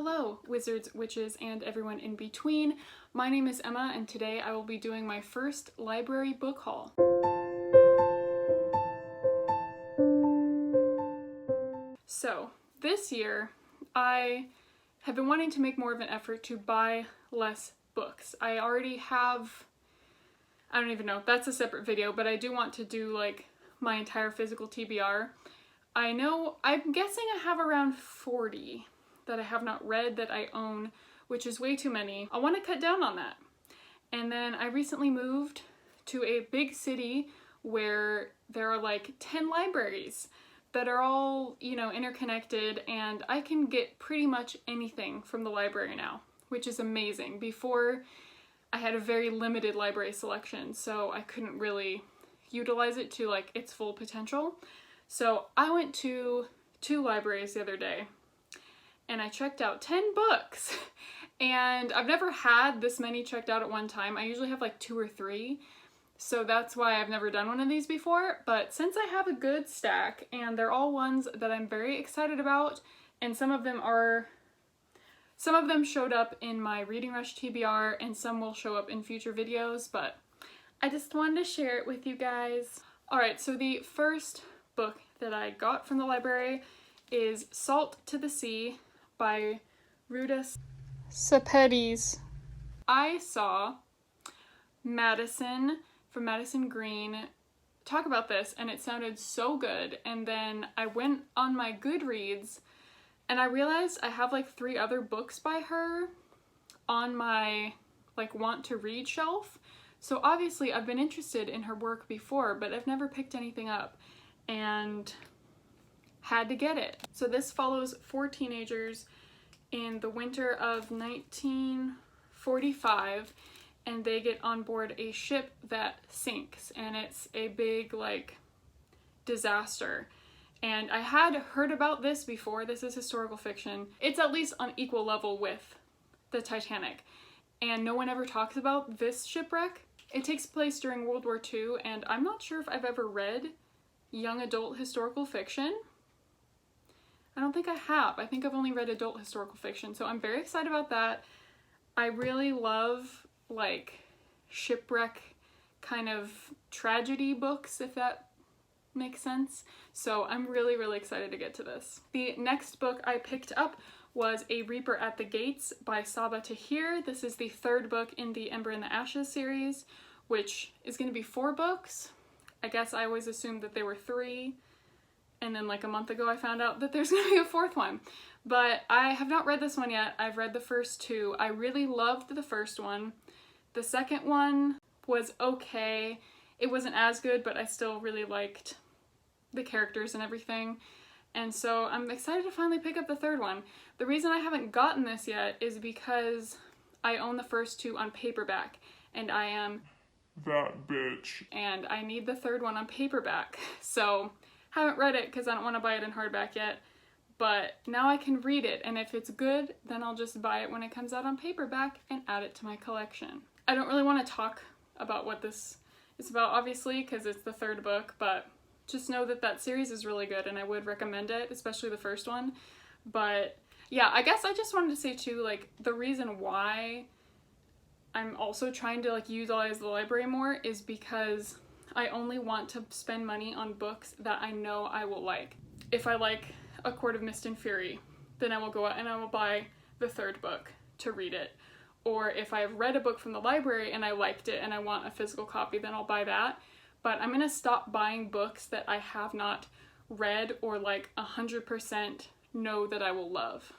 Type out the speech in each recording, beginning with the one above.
Hello, wizards, witches, and everyone in between. My name is Emma, and today I will be doing my first library book haul. So, this year, I have been wanting to make more of an effort to buy less books. I already have, I don't even know, that's a separate video, but I do want to do like my entire physical TBR. I'm guessing I have around 40 that I have not read that I own, which is way too many. I want to cut down on that. And then I recently moved to a big city where there are like 10 libraries that are all, interconnected, and I can get pretty much anything from the library now, which is amazing. Before, I had a very limited library selection, so I couldn't really utilize it to like its full potential. So I went to 2 libraries the other day and I checked out 10 books. And I've never had this many checked out at one time. I usually have like 2 or 3. So that's why I've never done one of these before. But since I have a good stack and they're all ones that I'm very excited about, and some of them showed up in my Reading Rush TBR and some will show up in future videos, but I just wanted to share it with you guys. Alright, so the first book that I got from the library is Salt to the Sea by Ruta Sepetys. I saw Madison from Madison Green talk about this and it sounded so good, and then I went on my Goodreads and I realized I have like 3 other books by her on my like want to read shelf. So obviously I've been interested in her work before, but I've never picked anything up and had to get it. So this follows 4 teenagers in the winter of 1945, and they get on board a ship that sinks, and it's a big like disaster. And I had heard about this before. This is historical fiction. It's at least on equal level with the Titanic, and no one ever talks about this shipwreck. It takes place during World War II, and I'm not sure if I've ever read young adult historical fiction. I don't think I have. I think I've only read adult historical fiction, so I'm very excited about that. I really love like shipwreck kind of tragedy books, if that makes sense. So I'm really, really excited to get to this. The next book I picked up was A Reaper at the Gates by Sabaa Tahir. This is the 3rd book in the Ember and the Ashes series, which is going to be 4 books. I guess I always assumed that there were 3, and then like a month ago I found out that there's going to be a 4th one. But I have not read this one yet. I've read the first 2. I really loved the first one. The second one was okay. It wasn't as good, but I still really liked the characters and everything. And so I'm excited to finally pick up the 3rd one. The reason I haven't gotten this yet is because I own the first 2 on paperback, and I am that bitch. And I need the 3rd one on paperback. So haven't read it because I don't want to buy it in hardback yet. But now I can read it, and if it's good, then I'll just buy it when it comes out on paperback and add it to my collection. I don't really want to talk about what this is about, obviously, because it's the 3rd book, but just know that that series is really good, and I would recommend it, especially the first one. But yeah, I guess I just wanted to say too, like, the reason why I'm also trying to like utilize the library more is because I only want to spend money on books that I know I will like. If I like A Court of Mist and Fury, then I will go out and I will buy the 3rd book to read it. Or if I've read a book from the library and I liked it and I want a physical copy, then I'll buy that. But I'm gonna stop buying books that I have not read or like 100% know that I will love,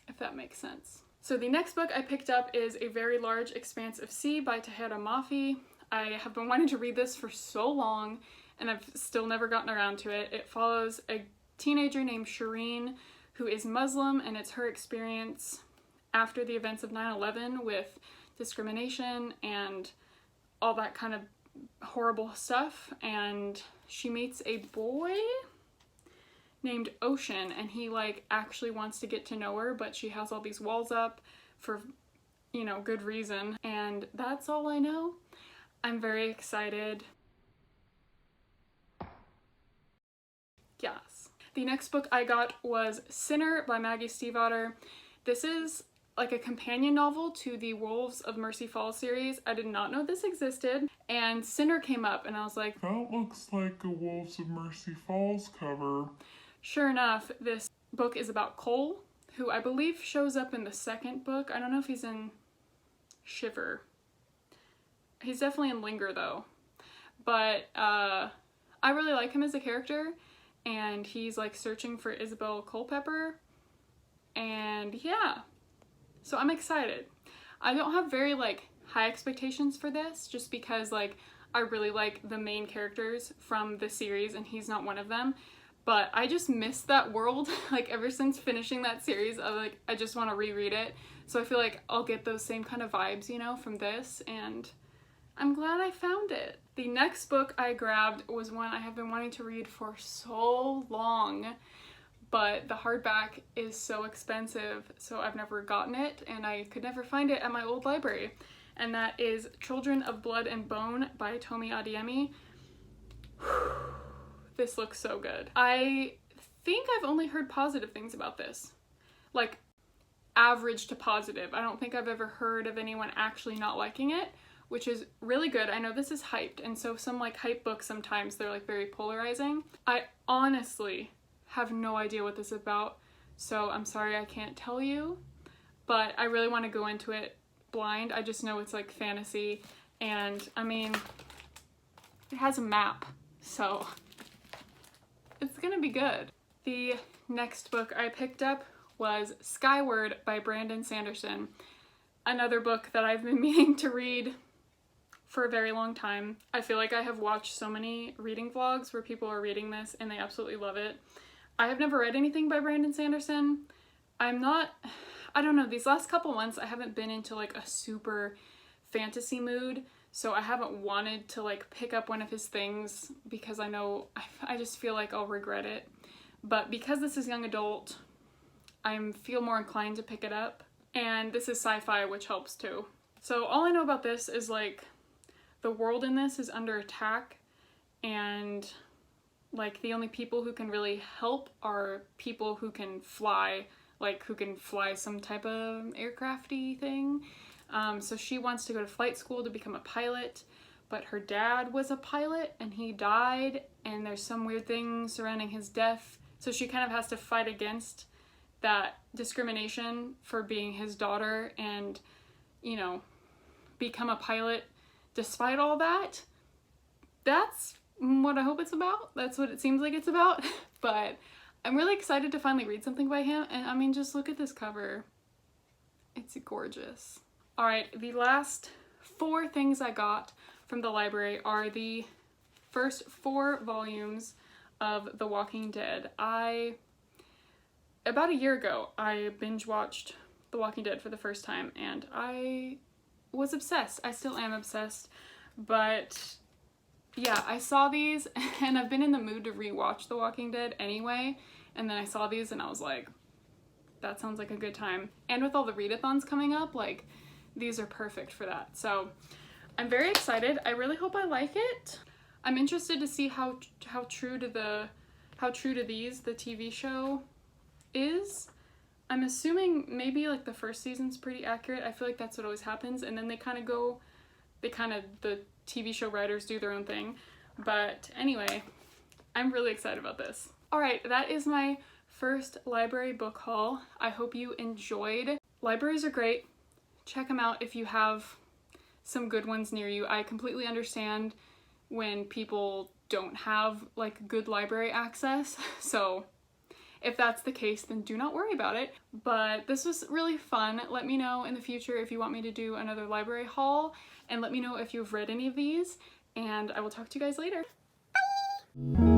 if that makes sense. So the next book I picked up is A Very Large Expanse of Sea by Tahereh Mafi. I have been wanting to read this for so long and I've still never gotten around to it. It follows a teenager named Shireen who is Muslim, and it's her experience after the events of 9/11 with discrimination and all that kind of horrible stuff. And she meets a boy named Ocean, and he like actually wants to get to know her, but she has all these walls up for, good reason. And that's all I know. I'm very excited. Yes. The next book I got was Sinner by Maggie Stiefvater. This is like a companion novel to the Wolves of Mercy Falls series. I did not know this existed, and Sinner came up and I was like, that looks like a Wolves of Mercy Falls cover. Sure enough, this book is about Cole, who I believe shows up in the second book. I don't know if he's in Shiver. He's definitely in Linger though. But I really like him as a character, and he's like searching for Isabel Culpepper, and yeah. So I'm excited. I don't have very like high expectations for this, just because like I really like the main characters from the series and he's not one of them. But I just missed that world. Like ever since finishing that series, I just want to reread it. So I feel like I'll get those same kind of vibes, you know, from this, and I'm glad I found it. The next book I grabbed was one I have been wanting to read for so long, but the hardback is so expensive, so I've never gotten it, and I could never find it at my old library. And that is Children of Blood and Bone by Tomi Adeyemi. This looks so good. I think I've only heard positive things about this. Like, average to positive. I don't think I've ever heard of anyone actually not liking it, which is really good. I know this is hyped, and so some like hype books sometimes they're like very polarizing. I honestly have no idea what this is about, so I'm sorry I can't tell you, but I really want to go into it blind. I just know it's like fantasy, and I mean, it has a map, so it's gonna be good. The next book I picked up was Skyward by Brandon Sanderson, another book that I've been meaning to read for a very long time. I feel like I have watched so many reading vlogs where people are reading this and they absolutely love it. I have never read anything by Brandon Sanderson. I don't know, these last couple months I haven't been into like a super fantasy mood, so I haven't wanted to like pick up one of his things because I know I just feel like I'll regret it. But because this is young adult, I feel more inclined to pick it up, and this is sci-fi, which helps too. So all I know about this is like the world in this is under attack, and like the only people who can really help are people who can fly, like who can fly some type of aircrafty thing. So she wants to go to flight school to become a pilot, but her dad was a pilot and he died, and there's some weird thing surrounding his death. So she kind of has to fight against that discrimination for being his daughter and, you know, become a pilot despite all that. That's what I hope it's about. That's what it seems like it's about. But I'm really excited to finally read something by him, and I mean, just look at this cover. It's gorgeous. All right, the last 4 things I got from the library are the first 4 volumes of The Walking Dead. About a year ago, I binge watched The Walking Dead for the first time, and I was obsessed. I still am obsessed, but yeah, I saw these, and I've been in the mood to rewatch The Walking Dead anyway, and then I saw these and I was like, that sounds like a good time. And with all the readathons coming up, like, these are perfect for that. So I'm very excited. I really hope I like it. I'm interested to see how true to these the TV show is. I'm assuming maybe like the first season's pretty accurate. I feel like that's what always happens, and then the TV show writers do their own thing. But anyway, I'm really excited about this. Alright, that is my first library book haul. I hope you enjoyed. Libraries are great. Check them out if you have some good ones near you. I completely understand when people don't have like good library access, so if that's the case, then do not worry about it. But this was really fun. Let me know in the future if you want me to do another library haul, and let me know if you've read any of these, and I will talk to you guys later. Bye!